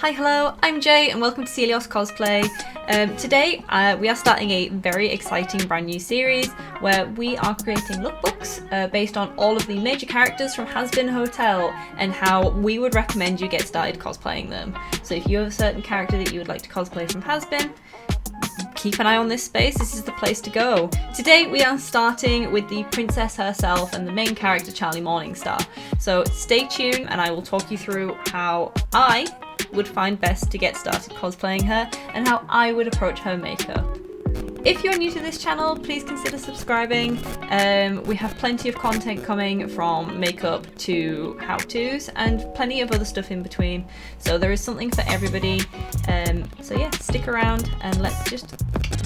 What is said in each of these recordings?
Hi, hello, I'm Jaye and welcome to Selios Cosplay. Today we are starting a very exciting brand new series where we are creating lookbooks based on all of the major characters from Hazbin Hotel and how we would recommend you get started cosplaying them. So if you have a certain character that you would like to cosplay from Hazbin, keep an eye on this space, this is the place to go. Today we are starting with the princess herself and the main character Charlie Morningstar. So stay tuned and I will talk you through how I would find best to get started cosplaying her and how I would approach her makeup. If you're new to this channel, please consider subscribing. We have plenty of content coming from makeup to how-tos and plenty of other stuff in between. So there is something for everybody. So yeah, stick around and let's just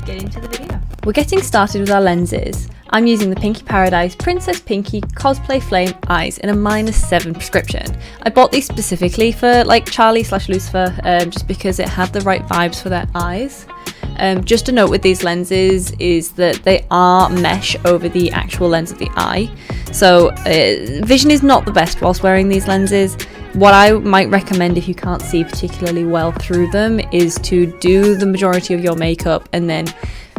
get into the video. We're getting started with our lenses. I'm using the Pinky Paradise Princess Pinky Cosplay Flame Eyes in a -7 prescription. I bought these specifically for like Charlie/Lucifer just because it had the right vibes for their eyes. Just a note with these lenses is that they are mesh over the actual lens of the eye, so vision is not the best whilst wearing these lenses. What I might recommend if you can't see particularly well through them is to do the majority of your makeup and then,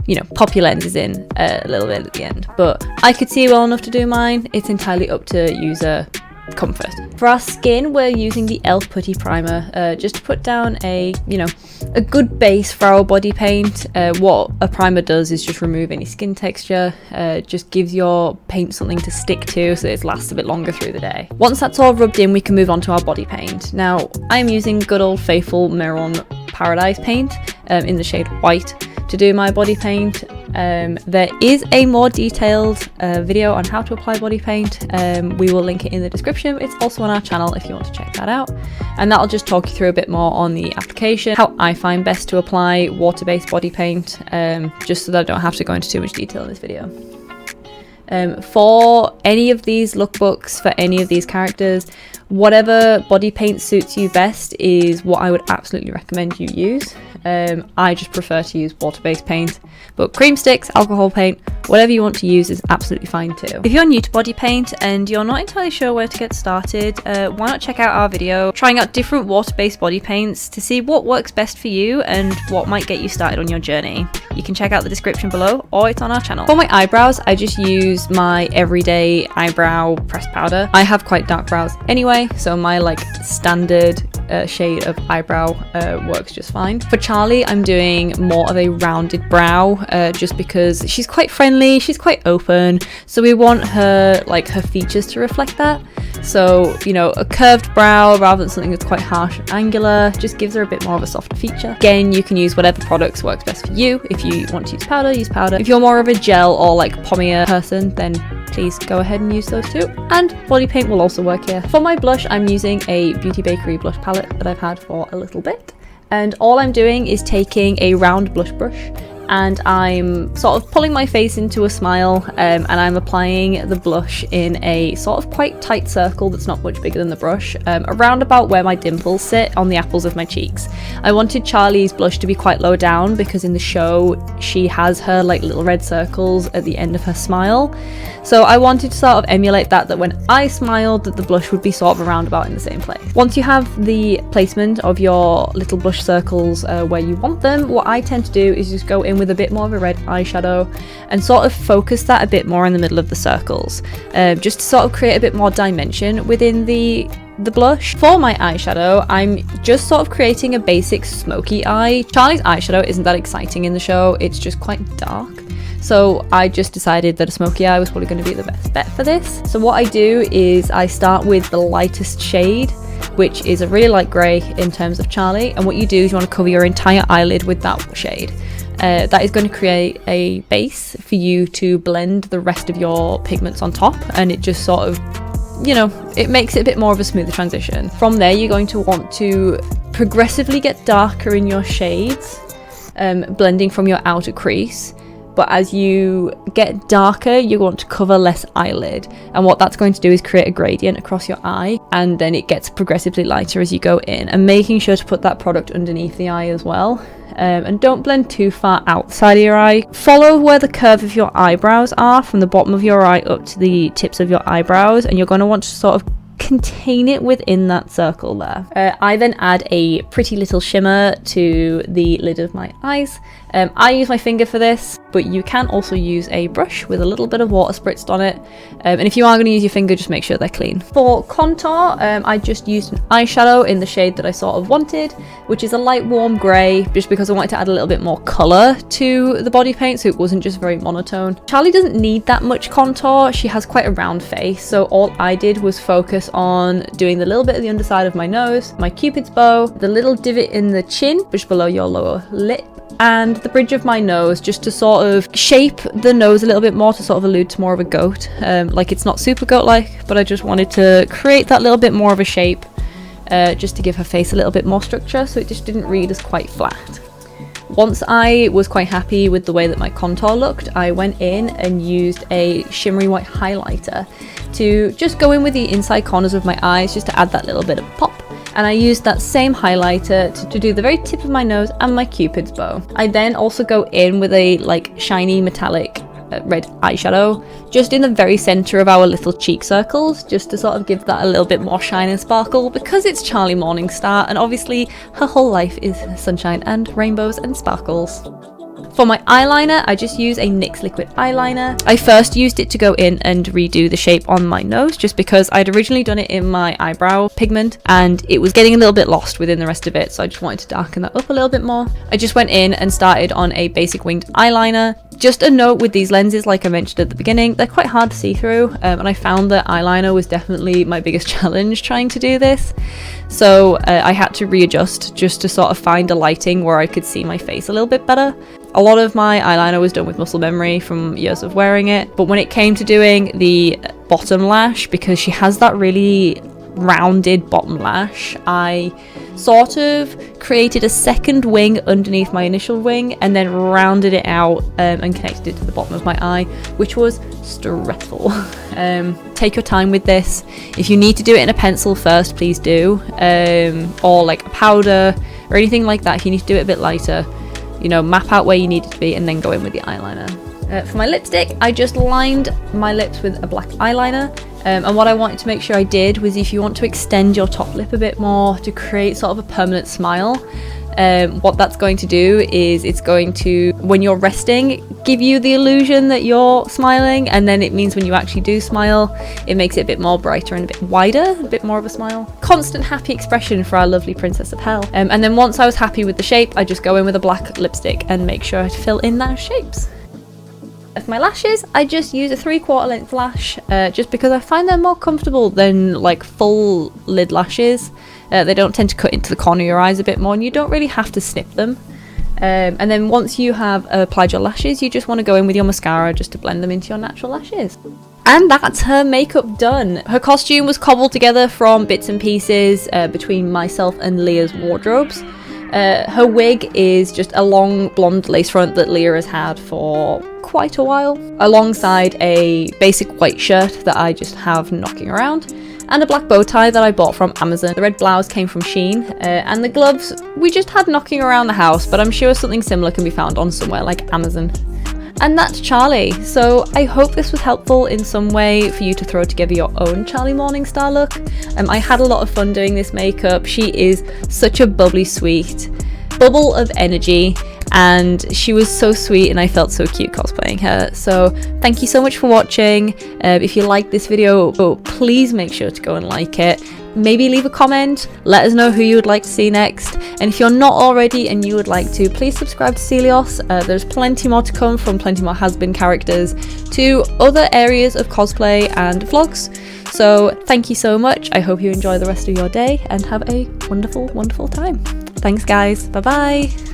you know, pop your lenses in a little bit at the end. But I could see well enough to do mine. It's entirely up to user comfort. For our skin, we're using the e.l.f. Putty Primer just to put down a good base for our body paint. What a primer does is just remove any skin texture, just gives your paint something to stick to so it lasts a bit longer through the day. Once that's all rubbed in, we can move on to our body paint. Now, I'm using good old faithful Mehron Paradise paint in the shade White to do my body paint. There is a more detailed video on how to apply body paint. We will link it in the description. It's also on our channel if you want to check that out, and that'll just talk you through a bit more on the application, how I find best to apply water-based body paint, just so that I don't have to go into too much detail in this video. For any of these lookbooks, for any of these characters, whatever body paint suits you best is what I would absolutely recommend you use. I just prefer to use water-based paint, but cream sticks, alcohol paint, whatever you want to use is absolutely fine too. If you're new to body paint and you're not entirely sure where to get started, why not check out our video trying out different water-based body paints to see what works best for you and what might get you started on your journey. You can check out the description below or it's on our channel. For my eyebrows, I just use my everyday eyebrow pressed powder. I have quite dark brows anyway, so my like standard shade of eyebrow works just fine. For Charlie, I'm doing more of a rounded brow just because she's quite friendly, she's quite open, so we want her features to reflect that. So, you know, a curved brow rather than something that's quite harsh and angular just gives her a bit more of a softer feature. Again, you can use whatever products works best for you. If you want to use powder, use powder. If you're more of a gel or like pommier person, then please go ahead and use those too. And body paint will also work here. For my blush, I'm using a Beauty Bakery blush palette that I've had for a little bit. And all I'm doing is taking a round blush brush and I'm sort of pulling my face into a smile and I'm applying the blush in a sort of quite tight circle that's not much bigger than the brush, around about where my dimples sit on the apples of my cheeks. I wanted Charlie's blush to be quite low down because in the show she has her like little red circles at the end of her smile. So I wanted to sort of emulate that when I smiled that the blush would be sort of around about in the same place. Once you have the placement of your little blush circles where you want them, what I tend to do is just go in with a bit more of a red eyeshadow and sort of focus that a bit more in the middle of the circles, just to sort of create a bit more dimension within the blush. For my eyeshadow, I'm just sort of creating a basic smoky eye. Charlie's eyeshadow isn't that exciting in the show, it's just quite dark. So I just decided that a smoky eye was probably going to be the best bet for this. So what I do is I start with the lightest shade, which is a really light grey in terms of Charlie, and what you do is you want to cover your entire eyelid with that shade. That is going to create a base for you to blend the rest of your pigments on top, and it just sort of, you know, it makes it a bit more of a smoother transition. From there, you're going to want to progressively get darker in your shades, blending from your outer crease. But as you get darker, you want to cover less eyelid, and what that's going to do is create a gradient across your eye, and then it gets progressively lighter as you go in, and making sure to put that product underneath the eye as well. And don't blend too far outside of your eye. Follow where the curve of your eyebrows are from the bottom of your eye up to the tips of your eyebrows, and you're going to want to sort of contain it within that circle there. I then add a pretty little shimmer to the lid of my eyes. I use my finger for this, but you can also use a brush with a little bit of water spritzed on it. And if you are going to use your finger, just make sure they're clean. For contour, I just used an eyeshadow in the shade that I sort of wanted, which is a light warm grey, just because I wanted to add a little bit more colour to the body paint, so it wasn't just very monotone. Charlie doesn't need that much contour. She has quite a round face, so all I did was focus on doing the little bit of the underside of my nose, my cupid's bow, the little divot in the chin, just below your lower lip, and the bridge of my nose, just to sort of shape the nose a little bit more, to sort of allude to more of a goat. Like, it's not super goat-like, but I just wanted to create that little bit more of a shape, just to give her face a little bit more structure, so it just didn't read as quite flat. Once I was quite happy with the way that my contour looked, I went in and used a shimmery white highlighter to just go in with the inside corners of my eyes, just to add that little bit of pop. And I used that same highlighter to do the very tip of my nose and my cupid's bow. I then also go in with a like shiny metallic red eyeshadow just in the very center of our little cheek circles, just to sort of give that a little bit more shine and sparkle, because it's Charlie Morningstar and obviously her whole life is sunshine and rainbows and sparkles. For my eyeliner, I just use a NYX liquid eyeliner. I first used it to go in and redo the shape on my nose, just because I'd originally done it in my eyebrow pigment and it was getting a little bit lost within the rest of it, so I just wanted to darken that up a little bit more. I just went in and started on a basic winged eyeliner. Just a note with these lenses, like I mentioned at the beginning, they're quite hard to see through, and I found that eyeliner was definitely my biggest challenge trying to do this. So I had to readjust just to sort of find a lighting where I could see my face a little bit better. A lot of my eyeliner was done with muscle memory from years of wearing it, but when it came to doing the bottom lash, because she has that really rounded bottom lash, I sort of created a second wing underneath my initial wing and then rounded it out and connected it to the bottom of my eye, which was stressful. Take your time with this. If you need to do it in a pencil first, please do, or like a powder or anything like that. If you need to do it a bit lighter, you know, map out where you need it to be and then go in with the eyeliner. For my lipstick, I just lined my lips with a black eyeliner, and what I wanted to make sure I did was, if you want to extend your top lip a bit more to create sort of a permanent smile, what that's going to do is it's going to, when you're resting, give you the illusion that you're smiling, and then it means when you actually do smile, it makes it a bit more brighter and a bit wider, a bit more of a smile. Constant happy expression for our lovely Princess of Hell. And then once I was happy with the shape, I just go in with a black lipstick and make sure I fill in those shapes. For my lashes, I just use a 3/4 length lash, just because I find them more comfortable than like full lid lashes. They don't tend to cut into the corner of your eyes a bit more, and you don't really have to snip them. And then once you have applied your lashes, you just want to go in with your mascara just to blend them into your natural lashes. And that's her makeup done. Her costume was cobbled together from bits and pieces between myself and Leah's wardrobes. Her wig is just a long blonde lace front that Leah has had for quite a while, alongside a basic white shirt that I just have knocking around, and a black bow tie that I bought from Amazon. The red blouse came from Shein, and the gloves we just had knocking around the house, but I'm sure something similar can be found on somewhere like Amazon. And that's Charlie. So I hope this was helpful in some way for you to throw together your own Charlie Morningstar look. I had a lot of fun doing this makeup. She is such a bubbly, sweet bubble of energy, and she was so sweet and I felt so cute cosplaying her. So thank you so much for watching. If you liked this video, please make sure to go and like it. Maybe leave a comment, let us know who you would like to see next, and if you're not already and you would like to, please subscribe to Selios. There's plenty more to come, from plenty more Hazbin characters to other areas of cosplay and vlogs. So thank you so much. I hope you enjoy the rest of your day and have a wonderful, wonderful time. Thanks guys, bye bye.